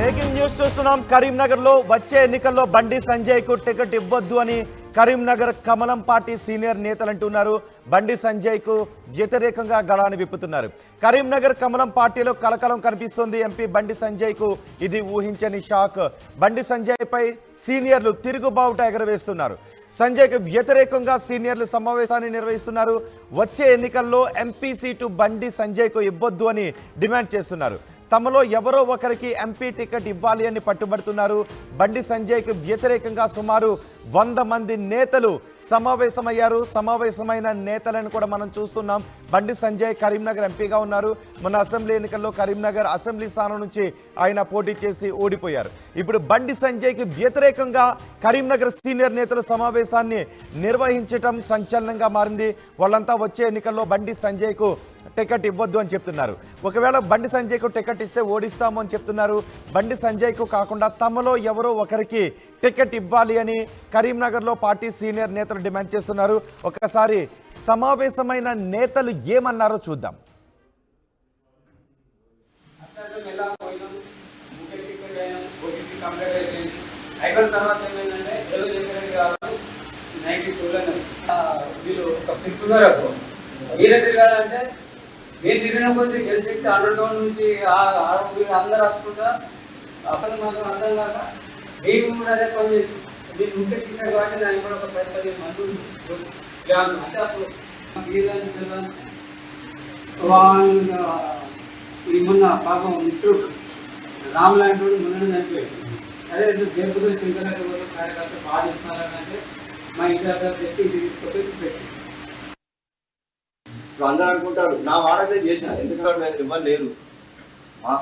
Breaking news చూస్తున్నాం. కరీంనగర్ లో వచ్చే ఎన్నికల్లో బండి సంజయ్ కు టికెట్ ఇవ్వొద్దు అని కరీంనగర్ కమలం పార్టీ సీనియర్ నేతలు అంటున్నారు. బండి సంజయ్ కు వ్యతిరేకంగా గళాన్ని విప్పుతున్నారు. కరీంనగర్ కమలం పార్టీలో కలకలం కనిపిస్తోంది. ఎంపీ బండి సంజయ్ కు ఇది ఊహించని షాక్. బండి సంజయ్ పై సీనియర్లు తిరుగుబావుట ఎగరవేస్తున్నారు. సంజయ్కు వ్యతిరేకంగా సీనియర్లు సమావేశాన్ని నిర్వహిస్తున్నారు. వచ్చే ఎన్నికల్లో ఎంపీ సీటు బండి సంజయ్కు ఇవ్వొద్దు అని డిమాండ్ చేస్తున్నారు. తమలో ఎవరో ఒకరికి ఎంపీ టికెట్ ఇవ్వాలి అని పట్టుబడుతున్నారు. బండి సంజయ్కు వ్యతిరేకంగా సుమారు 100 మంది నేతలు సమావేశమయ్యారు. సమావేశమైన నేతలను కూడా మనం చూస్తున్నాం. బండి సంజయ్ కరీంనగర్ ఎంపీగా ఉన్నారు. మొన్న అసెంబ్లీ ఎన్నికల్లో కరీంనగర్ అసెంబ్లీ స్థానం నుంచి ఆయన పోటీ చేసి ఓడిపోయారు. ఇప్పుడు బండి సంజయ్కి వ్యతిరేకంగా కరీంనగర్ సీనియర్ నేతల సమావేశాన్ని నిర్వహించడం సంచలనంగా మారింది. వాళ్ళంతా వచ్చే ఎన్నికల్లో బండి సంజయ్కు టికెట్ ఇవ్వద్దు అని చెప్తున్నారు. ఒకవేళ బండి సంజయ్కు టికెట్ ఇస్తే ఓడిస్తాము అని చెప్తున్నారు. బండి సంజయ్కు కాకుండా తమలో ఎవరో ఒకరికి టికెట్ ఇవ్వాలి అని కరీంనగర్లో పార్టీ సీనియర్ నేతలు డిమాండ్ చేస్తున్నారు. ఒకసారి సమావేశమైన నేతలు ఏమన్నారో చూద్దాం. నేను తిరిగిన కొద్ది తెలిసి అండర్ గ్రౌండ్ నుంచి అందరూ వచ్చుకుంటా అక్కడ మాకు అర్థం కాక మేము కూడా అదే పని చేసి నేను ఉంటే తిన్నాను కాబట్టి దానికి కూడా ఒక 10 మంది అంటే అప్పుడు ఈ మొన్న పాపం మిత్రుడు రామ్ లాంటి వాడు మొన్న చనిపోయాడు. అదే దేవత చింతనగర్ కార్యకర్త బాగా ఇస్తున్నారంటే మా ఇంటి దగ్గర తెచ్చి ఇది తీసుకొచ్చి పెట్టి అందరూ అనుకుంటారు నా వాడదే చేసిన, ఎందుకంటే నేను ఇవ్వని లేదు.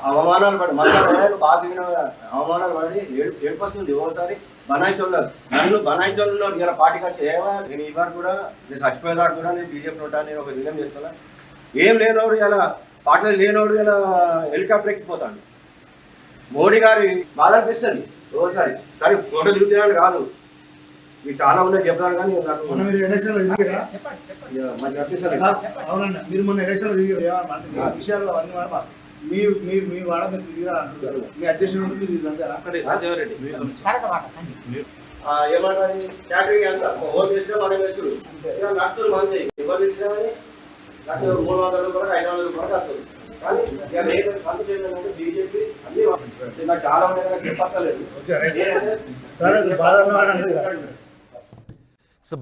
అవమానాలు పడి మళ్ళీ బాగా దిగిన అవమానాలు పడి ఏడుపొస్తుంది. ఒకసారి బనాయించున్నారు, నన్ను బనాయించున్నారు. ఇలా పార్టీగా చేయవా నేను ఇవ్వరు కూడా, నేను చచ్చిపోయేదాడు కూడా నేను బీజేపీ ఉంటాను, నేను ఒక నిర్ణయం చేస్తున్నా. ఏం లేనోడు ఇలా పార్టీలు లేనోడు ఇలా హెలికాప్టర్ ఎక్కిపోతాడు. మోడీ గారి బాధ అనిపిస్తుంది ఒకసారి. సరే ఫోటో దిగుతున్నాను కాదు, మీకు చాలా ఉన్నాయి చెప్తాను కానీ మీరు మొన్న ఎలక్షన్ విషయాల్లో మీ వాడ మీరు తిరిగిరా అంటున్నారు. మీ అధ్యక్షుడు ఏమంటారు క్యాటరింగ్ అంతా ఓన్ చేసినా మనం వేసుడు నడుతుంది మంది ఎవరు ఇచ్చినామని నాకు 300 రూపాయలు 500 రూపాయలు వస్తుంది. కానీ ఇక నేను సంత చేయాలంటే బీజేపీ అన్ని నాకు చాలా ఉన్నాయి చెప్పక్కర్లేదు.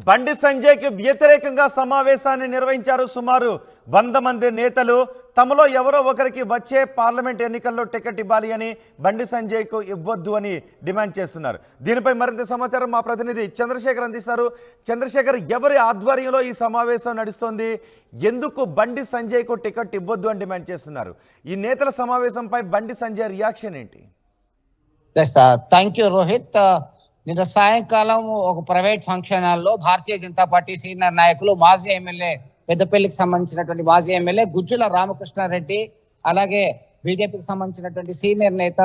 బండి సంజయ్కి వ్యతిరేకంగా సమావేశాన్ని నిర్వహించారు. సుమారు 100 మంది నేతలు తమలో ఎవరో ఒకరికి వచ్చే పార్లమెంట్ ఎన్నికల్లో టికెట్ ఇవ్వాలి అని బండి సంజయ్కు ఇవ్వద్దు అని డిమాండ్ చేస్తున్నారు. దీనిపై మరింత సమాచారం మా ప్రతినిధి చంద్రశేఖర్ అందిస్తారు. చంద్రశేఖర్, ఎవరి ఆధ్వర్యంలో ఈ సమావేశం నడుస్తోంది? ఎందుకు బండి సంజయ్కు టికెట్ ఇవ్వద్దు అని డిమాండ్ చేస్తున్నారు? ఈ నేతల సమావేశంపై బండి సంజయ్ రియాక్షన్ ఏంటి? Thank you Rohit. నిన్న సాయంకాలం ఒక ప్రైవేట్ ఫంక్షన్ హాల్లో భారతీయ జనతా పార్టీ సీనియర్ నాయకులు మాజీ ఎమ్మెల్యే పెద్దపల్లికి సంబంధించినటువంటి మాజీ ఎమ్మెల్యే గుజ్జుల రామకృష్ణారెడ్డి, అలాగే బీజేపీకి సంబంధించినటువంటి సీనియర్ నేత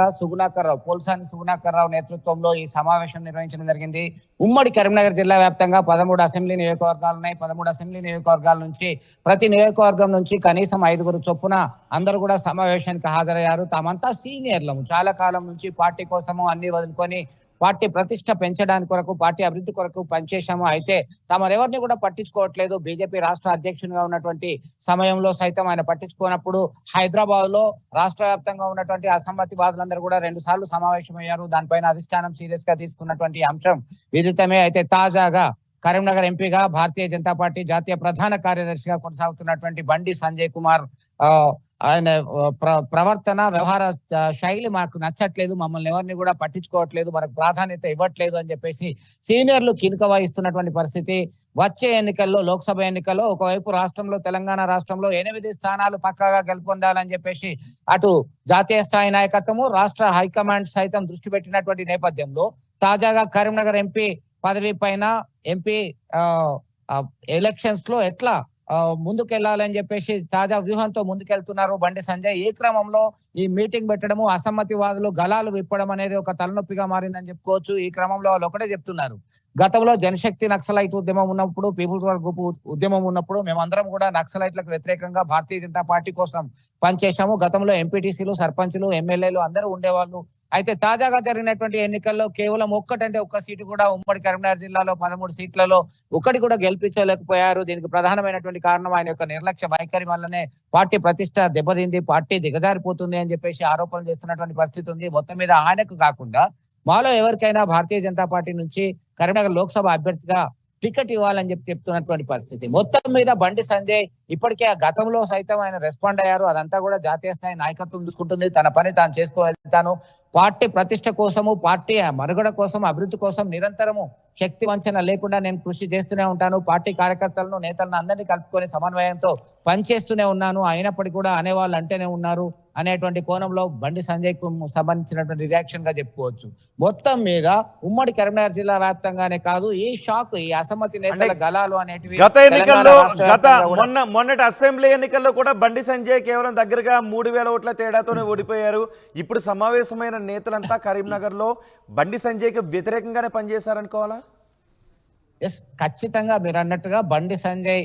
పోల్సాని సుగుణాకర్ రావు నేతృత్వంలో ఈ సమావేశం నిర్వహించడం జరిగింది. ఉమ్మడి కరీంనగర్ జిల్లా వ్యాప్తంగా 13 అసెంబ్లీ నియోజకవర్గాలు ఉన్నాయి. 13 అసెంబ్లీ నియోజకవర్గాల నుంచి ప్రతి నియోజకవర్గం నుంచి కనీసం 5 చొప్పున అందరూ కూడా సమావేశానికి హాజరయ్యారు. తామంతా సీనియర్లము, చాలా కాలం నుంచి పార్టీ కోసము అన్ని వదులుకొని పార్టీ ప్రతిష్ట పెంచడానికి కొరకు, పార్టీ అభివృద్ధి కొరకు పనిచేశాము. అయితే తమరెవరిని కూడా పట్టించుకోవట్లేదు. బీజేపీ రాష్ట్ర అధ్యక్షునిగా ఉన్నటువంటి సమయంలో సైతం ఆయన పట్టించుకోనప్పుడు హైదరాబాద్ లో రాష్ట్ర వ్యాప్తంగా ఉన్నటువంటి అసమ్మతివాదులందరూ కూడా 2 సార్లు సమావేశమయ్యారు. దానిపైన అధిష్టానం సీరియస్ గా తీసుకున్నటువంటి అంశం విదితమే. అయితే తాజాగా కరీంనగర్ ఎంపీగా భారతీయ జనతా పార్టీ జాతీయ ప్రధాన కార్యదర్శిగా కొనసాగుతున్నటువంటి బండి సంజయ్ కుమార్ ఆయన ప్రవర్తన, వ్యవహార శైలి మాకు నచ్చట్లేదు, మమ్మల్ని ఎవరిని కూడా పట్టించుకోవట్లేదు, మనకు ప్రాధాన్యత ఇవ్వట్లేదు అని చెప్పేసి సీనియర్లు కినుక వహిస్తున్నటువంటి పరిస్థితి. వచ్చే ఎన్నికల్లో, లోక్సభ ఎన్నికల్లో ఒకవైపు రాష్ట్రంలో, తెలంగాణ రాష్ట్రంలో 8 స్థానాలు పక్కాగా గెలుపొందాలని చెప్పేసి అటు జాతీయ స్థాయి నాయకత్వము, రాష్ట్ర హైకమాండ్ సైతం దృష్టి పెట్టినటువంటి నేపథ్యంలో తాజాగా కరీంనగర్ ఎంపీ పదవి పైన, ఎంపీ ఎలక్షన్స్ లో ఎట్లా ముందుకెళ్లాలని చెప్పేసి తాజా వ్యూహంతో ముందుకెళ్తున్నారు బండి సంజయ్. ఈ క్రమంలో ఈ మీటింగ్ పెట్టడము, అసమ్మతివాదులు గలాలు విప్పడం అనేది ఒక తలనొప్పిగా మారిందని చెప్పుకోవచ్చు. ఈ క్రమంలో వాళ్ళు ఒకటే చెప్తున్నారు, గతంలో జనశక్తి నక్సలైట్ ఉద్యమం ఉన్నప్పుడు, పీపుల్స్ వార్ గ్రూప్ ఉద్యమం ఉన్నప్పుడు మేమందరం కూడా నక్సలైట్లకు వ్యతిరేకంగా భారతీయ జనతా పార్టీ కోసం పనిచేశాము. గతంలో ఎంపీటీసీలు, సర్పంచులు, ఎమ్మెల్యేలు అందరూ ఉండేవాళ్ళు. అయితే తాజాగా జరిగినటువంటి ఎన్నికల్లో కేవలం ఒక్క సీటు కూడా ఉమ్మడి కరీంనగర్ జిల్లాలో 13 సీట్లలో ఒక్కటి కూడా గెలిపించలేకపోయారు. దీనికి ప్రధానమైనటువంటి కారణం ఆయన యొక్క నిర్లక్ష్య వైఖరి వల్లనే పార్టీ ప్రతిష్ట దెబ్బతింది, పార్టీ దిగజారిపోతుంది అని చెప్పేసి ఆరోపణలు చేస్తున్నటువంటి పరిస్థితి ఉంది. మొత్తం మీద ఆయనకు కాకుండా మాలో ఎవరికైనా భారతీయ జనతా పార్టీ నుంచి కరీంనగర్ లోక్సభ అభ్యర్థిగా టికెట్ ఇవ్వాలని చెప్తున్నటువంటి పరిస్థితి. మొత్తం మీద బండి సంజయ్ ఇప్పటికే ఆ గతంలో సైతం ఆయన రెస్పాండ్ అయ్యారు. అదంతా కూడా జాతీయ స్థాయి నాయకత్వం చూసుకుంటుంది, తన పని తాను చేసుకోగలుగుతాను, పార్టీ ప్రతిష్ట కోసము, పార్టీ మనుగడ కోసం, అభివృద్ధి కోసం నిరంతరము శక్తి వంచన లేకుండా నేను కృషి చేస్తూనే ఉంటాను, పార్టీ కార్యకర్తలను నేతలను అందరినీ కలుపుకొని సమన్వయంతో పనిచేస్తూనే ఉన్నాను, అయినప్పటికీ కూడా అనేవాళ్ళు అంటేనే ఉన్నారు అనేటువంటి కోణంలో బండి సంజయ్ కు సంబంధించినటువంటి రియాక్షన్ గా చెప్పుకోవచ్చు. మొత్తం మీద ఉమ్మడి కరీంనగర్ జిల్లా వ్యాప్తంగానే కాదు, ఈ షాక్, ఈ అసమ్మతి నేతల గలాలు అనేటివి గత ఎన్నికల్లో మొన్నటి అసెంబ్లీ ఎన్నికల్లో కూడా బండి సంజయ్ కేవలం దగ్గరగా 3000 ఓట్ల తేడాతోనే ఓడిపోయారు. ఇప్పుడు సమావేశమైన నేతలంతా కరీంనగర్ లో బండి సంజయ్ కి వ్యతిరేకంగానే పనిచేశారనుకోవాలా? ఎస్, ఖచ్చితంగా మీరు అన్నట్టుగా బండి సంజయ్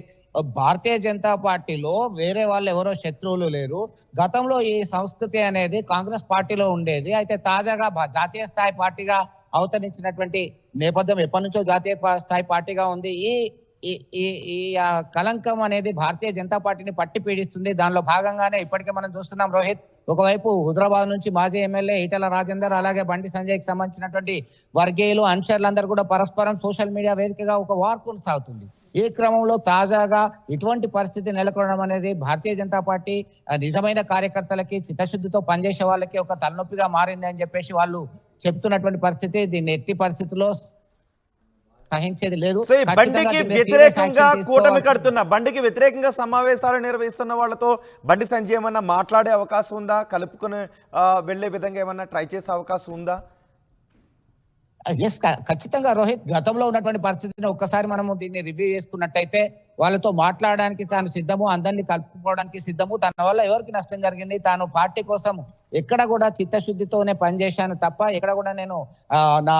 భారతీయ జనతా పార్టీలో వేరే వాళ్ళు ఎవరో శత్రువులు లేరు. గతంలో ఈ సంస్కృతి అనేది కాంగ్రెస్ పార్టీలో ఉండేది. అయితే తాజాగా జాతీయ స్థాయి పార్టీగా అవతరించినటువంటి నేపథ్యం ఎప్పటి నుంచో జాతీయ స్థాయి పార్టీగా ఉంది. ఈ కలంకం అనేది భారతీయ జనతా పార్టీని పట్టి పీడిస్తుంది. దానిలో భాగంగానే ఇప్పటికే మనం చూస్తున్నాం రోహిత్, ఒకవైపు హుదరాబాద్ నుంచి మాజీ ఎమ్మెల్యే ఈటల రాజేందర్, అలాగే బండి సంజయ్కి సంబంధించినటువంటి వర్గీయులు, అనుచరులందరూ కూడా పరస్పరం సోషల్ మీడియా వేదికగా ఒక వార్ కొనసాగుతుంది. ఈ క్రమంలో తాజాగా ఇటువంటి పరిస్థితి నెలకొనడం అనేది భారతీయ జనతా పార్టీ నిజమైన కార్యకర్తలకి, చిత్తశుద్ధితో పనిచేసే వాళ్ళకి ఒక తలనొప్పిగా మారింది అని చెప్పేసి వాళ్ళు చెప్తున్నటువంటి పరిస్థితి. దీన్ని ఎట్టి పరిస్థితుల్లో సహించేది లేదు. బండికి వ్యతిరేకంగా కూటమి కడుతున్న, బండికి వ్యతిరేకంగా సమావేశాలు నిర్వహిస్తున్న వాళ్ళతో బండి సంజయ్ ఏమన్నా మాట్లాడే అవకాశం ఉందా? కలుపుకొని వెళ్లే విధంగా ఏమన్నా ట్రై చేసే అవకాశం ఉందా? ఎస్, ఖచ్చితంగా రోహిత్, గతంలో ఉన్నటువంటి పరిస్థితిని ఒక్కసారి మనము దీన్ని రివ్యూ చేసుకున్నట్టయితే వాళ్ళతో మాట్లాడడానికి తాను సిద్ధము, అందరినీ కలుపుకోవడానికి సిద్ధము. తన వల్ల ఎవరికి నష్టం జరిగింది, తాను పార్టీ కోసం ఎక్కడ కూడా చిత్తశుద్ధితోనే పనిచేశాను తప్ప ఎక్కడ కూడా నేను నా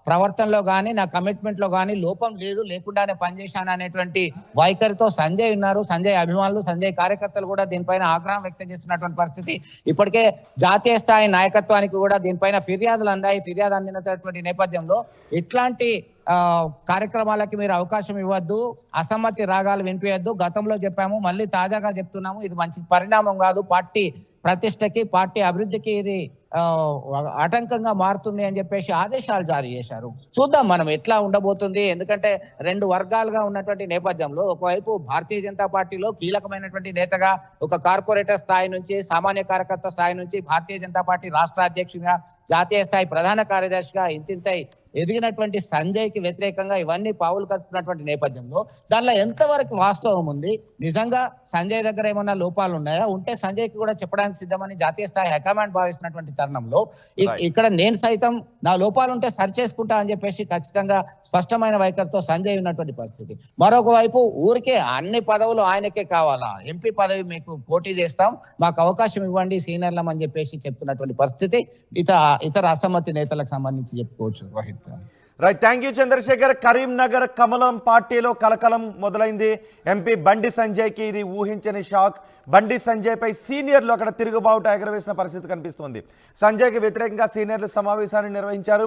ప్రవర్తనలో కానీ నా కమిట్మెంట్ లో కానీ లోపం లేకుండానే పనిచేశాను అనేటువంటి వైఖరితో సంజయ్ ఉన్నారు. సంజయ్ అభిమానులు, సంజయ్ కార్యకర్తలు కూడా దీనిపైన ఆగ్రహం వ్యక్తం చేస్తున్నటువంటి పరిస్థితి. ఇప్పటికే జాతీయ స్థాయి నాయకత్వానికి కూడా దీనిపైన ఫిర్యాదులు అందాయి. ఫిర్యాదు అందినటువంటి నేపథ్యంలో ఇట్లాంటి కార్యక్రమాలకి మీరు అవకాశం ఇవ్వద్దు, అసమ్మతి రాగాలు వినిపించద్దు. గతంలో చెప్పాము, మళ్ళీ తాజాగా చెప్తున్నాము, ఇది మంచి పరిణామం కాదు, పార్టీ ప్రతిష్టకి, పార్టీ అభివృద్ధికి ఇది ఆటంకంగా మారుతుంది అని చెప్పేసి ఆదేశాలు జారీ చేశారు. చూద్దాం మనం ఎట్లా ఉండబోతుంది. ఎందుకంటే రెండు వర్గాలుగా ఉన్నటువంటి నేపథ్యంలో ఒకవైపు భారతీయ జనతా పార్టీలో కీలకమైనటువంటి నేతగా ఒక కార్పొరేటర్ స్థాయి నుంచి, సామాన్య కార్యకర్త స్థాయి నుంచి భారతీయ జనతా పార్టీ రాష్ట్ర అధ్యక్షుడిగా, జాతీయ స్థాయి ప్రధాన కార్యదర్శిగా ఇంతింతై ఎదిగినటువంటి సంజయ్ కి వ్యతిరేకంగా ఇవన్నీ పావులు కలుపుతున్నటువంటి నేపథ్యంలో దానిలో ఎంతవరకు వాస్తవం ఉంది, నిజంగా సంజయ్ దగ్గర ఏమన్నా లోపాలు ఉన్నాయా, ఉంటే సంజయ్ కి కూడా చెప్పడానికి సిద్ధమని జాతీయ స్థాయి హైకమాండ్ భావిస్తున్నటువంటి తరుణంలో ఇక్కడ నేను సైతం నా లోపాలు ఉంటే సరి చేసుకుంటా అని చెప్పేసి ఖచ్చితంగా స్పష్టమైన వైఖరితో సంజయ్ ఉన్నటువంటి పరిస్థితి. మరొక వైపు ఊరికే అన్ని పదవులు ఆయనకే కావాలా, ఎంపీ పదవి మీకు పోటీ చేస్తాం, మాకు అవకాశం ఇవ్వండి సీనియర్లం అని చెప్పేసి చెప్తున్నటువంటి పరిస్థితి ఇతర అసమ్మతి నేతలకు సంబంధించి చెప్పుకోవచ్చు Rohit. Right, thank you Chandrashekar. Karimnagar కమలం పార్టీలో కలకలం మొదలైంది. ఎంపీ బండి సంజయ్కి ఇది ఊహించని షాక్. బండి సంజయ్ పై సీనియర్లు అక్కడ తిరుగుబావుట ఎగరవేసిన పరిస్థితి కనిపిస్తోంది. సంజయ్కి వ్యతిరేకంగా సీనియర్లు సమావేశాన్ని నిర్వహించారు.